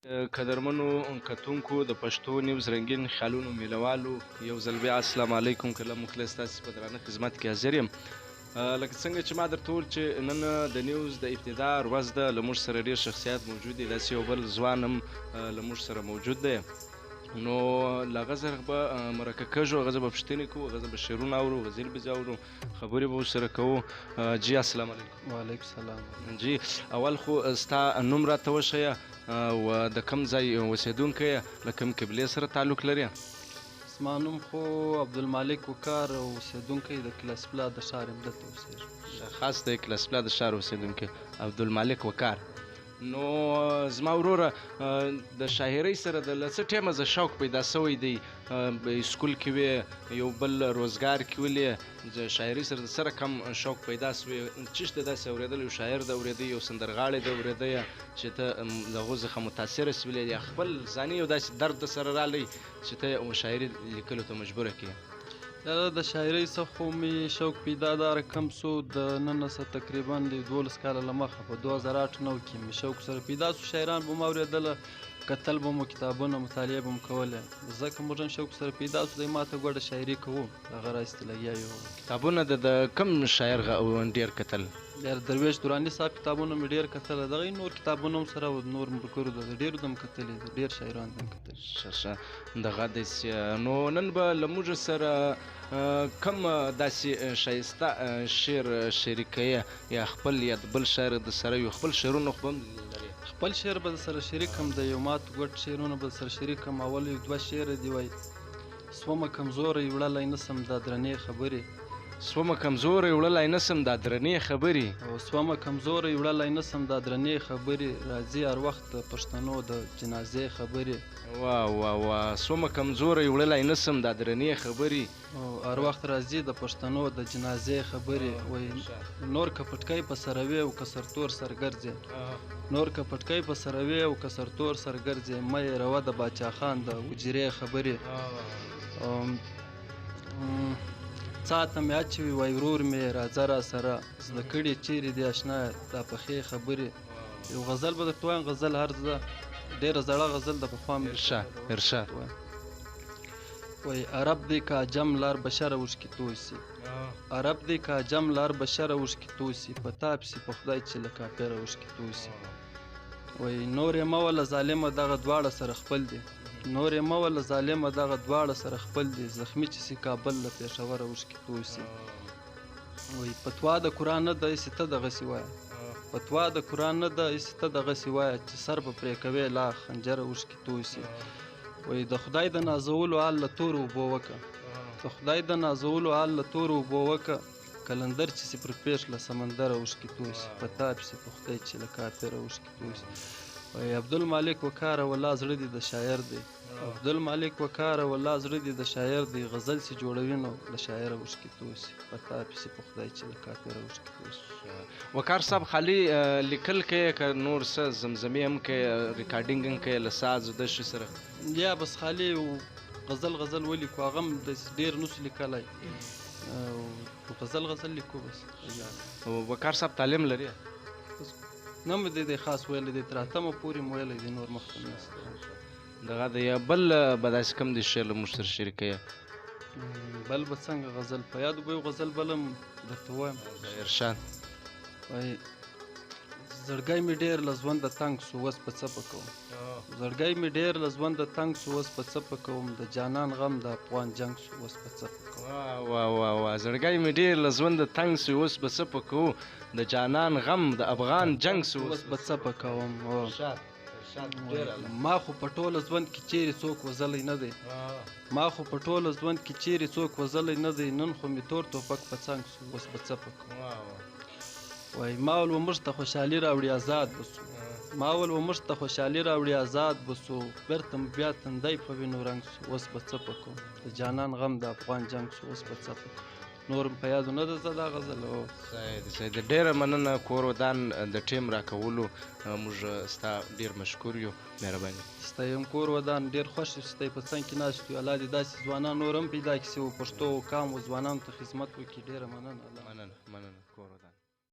قدرمنو کتونکو د پښتو نیوز رنګین خیالونو میلوالو یو ځل بیا السلام علیکم کله مخلص تاسې په درانه خدمت کې حاضر یم. لکه څنګه چې ما درته وویل چې نن د نیوز د ابتدا ورځ ده، له موږ سره ډېر شخصیات موجود دي، داسې یو بل ځوان هم له موږ سره موجود دی. نو له هغه سره به مرکه کېږو، هغه زه به پوښتنې کوو، هغه زه به شعرونه اورو، غزل به زه اورو، خبرې به ورسره کوو. جی السلام علیکم. وعلیکم السلام. جی اول خو ستا نوم راته وښیه او د کوم ځای اوسېدونکی یې، له کوم قبلې سره تعلق لرې؟ زما نوم خو عبدالمالک وقار، اوسېدونکی د کلاسپلا د ښار یم، دلته اوسېږم. خاص د کلاسپلا د ښار اوسېدونکی عبدالمالک وقار. نو زما وروره د شاعرۍ سره د له څه ټیمه زه شوق پیدا سوی دی؟ سکول کې وې، یو بل روزګار کې ولې، د شاعرۍ سره د سره کم شوق پیدا سوی؟ چېرته داسې اورېدلی یو شاعر د اورېدی، یو سندرغاړی د اورېدی چې ته د هغو څخه متاثره سولی، یا خپل ځاني یو داسې درد در سره رالی چې ته شاعري لیکلو ته مجبوره کړې؟ د شاعرۍ څخه خو مې شوق پیدا دا رقم سو د نن څخه تقریبا د 12 کاله له مخه، په 2008 کې مې شوق سره پیدا سو. شاعران به مې اورېدله، کتل به مو کتابونه، مطالعه به مې کوله، ځکه موږ شوق سره پیدا سو. دی ما ته ګوډه شاعري کوو، هغه راسته لګیا یو. کتابونه د کوم شاعر ډېر کتل؟ درویش دراني صاحب کتابونه مې ډېر کتل، دغه نور کتابونه هم سره نور ملګرو د ډېرو دم کتلي، ډېر شاعران دم کتلي. ښه دغه داسې. نو نن به له موږ سره کوم داسې ښایسته شعر شریکوې، یا خپل یا د بل شاعر د سره یو خپل شعرونه خو به هم لرې؟ خپل شعر به د سره شریک هم د یو مات ګډ شعرونه به سره شریک هم. اول یو دوه شعر دی وایي: سومه کمزوری وړلی نسم دا درنې خبرې، سومه کمزوری وړلی نسم دا درنې خبرې، او سومه کمزوری وړلی نسم دا درنې خبرې، راځي هر وخت د پښتنو د جنازې خبرې. وا سومه کمزوری وړلی نسم دا درنې خبرې، او هر وخت راځي د پښتنو د جنازې خبرې. وایي: نور که پټکی په سره وې او که سرتور سر ګرځې، نور که پټکی په سره وې او که سرتور سر ګرځې، مه یې روه د باچا خان د وجرې خبرې. څاته مې اچوي وای ورور مې راځه را سره، زده کړې چیرې دي اشنا دا پخې خبرې. یو غزل به درته وایم، غزل هر زه ډېره زړه غزل د پخوا مې ارشاد. وای: عرب دی که عجم لار بشره اوښکې توسي، عرب دی که عجم لار بشره اوښکې توسي، په تا پسې په خدای چې له کافره اوښکې توسي. وای: نور یې مه وله ظالمه دغه دواړه سره خپل دي، نور یې مه وله ظالمه دغه دواړه سره خپل دي، زخمي چې سي کابل له پېښوره اوښکې توسي. وایي: فتوا د قرآن نه ده هسې ته دغسې وایه، فتوا د قرآن نه ده هسې ته دغسې وایه، چې سر به پرې کوې لا خنجره اوښکې توسي. وایي: د خدای د نازولو حال له تورو اوبو وکه، د خدای د نازولو حال له تورو اوبو وکه، کلندر چې سي پر پېښ له سمندره اوښکې توسي، په تا پسې په خدای چې له کافره اوښکې توسي. وایي: عبدالمالک وقاره والله زړه دې د شاعر دی، عبدالمالک وقاره والله زړه دې د شاعر دی، غزل چې جوړوي نو له شاعره اوښکې توسي، په تا پسې په خدای چې له کافره اوښکې توسي. وقار صاحب خالي لیکل کوې که نور څه زمزمې هم کوې، ریکارډینګ هم کوې له ساز د شي سره؟ یا بس خالي غزل ولیکو، هغه هم ډېر نسو لیکلی، غزل لیکو بس. وقار صاحب تعلیم لري؟ نه مې دی خاص ویلی دی، تر 8مه پورې مې ویلی دی، نور مخته نسته. دغه د یا بل به داسې کوم دی شعر له موږ سره شریکوې؟ بل به څنګه غزل په یاد به یو غزل بل هم درته ووایم. ارشاد. وایي: زړګی مې ډېر له ژونده تنګ سو اوس په څه کوم، زړګی مې ډېر له ژونده تنګ سو اوس په څه کوم، د جانان غم د افغان جنګ سو اوس په څه کوم. وا زړګی مې ډېر له ژونده تنګ سو اوس په څه کوم، د جانان غم د افغان جنګ سو اوس په څه کوم. ما خو په ټوله ژوند کې چیرې څوک وزلی نه دی، ما خو په ټوله ژوند کې چیرې څوک وزلی نه دی، نن خو مې تور توپک په څنګ سو اوس په څه کوم. وایي: ما ول و موږ ته خوشحالي راوړي آزاد بسو، ما ول و موږ ته خوشحالي راوړي آزاد بسو، بیرته بیا تندی په وینو رنګ سو اوس په څه کوم، د جانان غم د افغان جنګ سو اوس په څه کوم. نور په یادو نه ده زه دا غزل. صحیح ده، ډېره مننه کور ودان د ټیم راکولو، موږ ستا ډېر مشکور یو، مهرباني. ستا یم کور ودان ډېر خوښ یو، ستا په څنګ کې ناست یو، الله دې داسې ځوانان نور هم پیدا کړي چې پښتو قام و ځوانانو ته خدمت وکړي. ډېره مننه. مننه کور ودان.